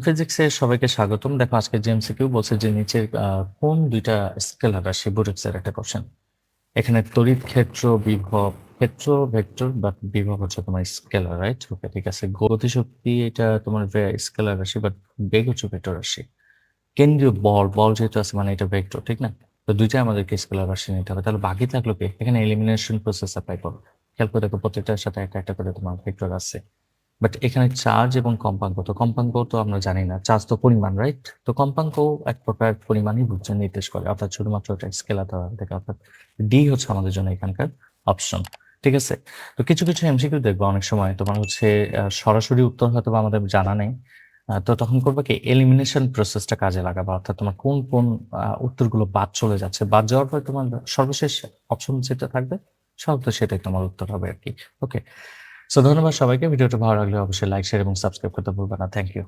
ফিজিক্সে সবাইকে স্বাগতম। দেখো আজকে যে এমসিকিউ বলছে যে নিচের কোন ২ টা স্কেলার রাশি বোরেক্সের একটা কোয়েশ্চেন। এখানে তড়িৎ ক্ষেত্র, বিভব, ক্ষেত্র ভেক্টর বাট বিভব হচ্ছে তোমার স্কেলার, রাইট? ওকে, ঠিক আছে। গতিশক্তি এটা তোমার স্কেলার রাশি বাট বেগ হচ্ছে ভেক্টর রাশি। কেন্দ্রীয় বল যেহেতু আছে মানে এটা ভেক্টর, ঠিক না? তো ২ টাই আমাদেরকে স্কেলার রাশি নিতে হবে। তাহলে বাকি থাকলো কি? এখানে এলিমিনেশন প্রসেস এপ্লাই করো। খেয়াল করে দেখো প্রত্যেকটার সাথে একটা করে তোমার ভেক্টর আছে। বাট এখানে চার্জ এবং কম্পাঙ্ক তো আমরা জানি না। চার্জ তো পরিমাণ, রাইট? তো কম্পাঙ্কও এক প্রকার পরিমাণই নির্দেশ করে। অর্থাৎ শুধুমাত্র এটা স্কেলার দেওয়া থেকে অর্থাৎ ডি হচ্ছে আমাদের জন্য এখানকার অপশন। ঠিক আছে? তো কিছু এমসিকিউ দেখবো অনেক সময় তোমার হচ্ছে সরাসরি উত্তর হয়তোবা আমাদের জানা নেই। তো তখন করবা কি এলিমিনেশন প্রসেসটা কাজে লাগাবা। অর্থাৎ তোমার কোন উত্তরগুলো বাদ চলে যাচ্ছে। বাদ যাওয়ার পরে তোমার সর্বশেষ অপশন যেটা থাকবে সব সেটাই তোমার উত্তর হবে আরকি। ওকে। ধন্যবাদ সবাইকে। ভিডিওটা ভালো লাগলে অবশ্যই লাইক, শেয়ার এবং সাবস্ক্রাইব করতে ভুলবেন না। Thank you.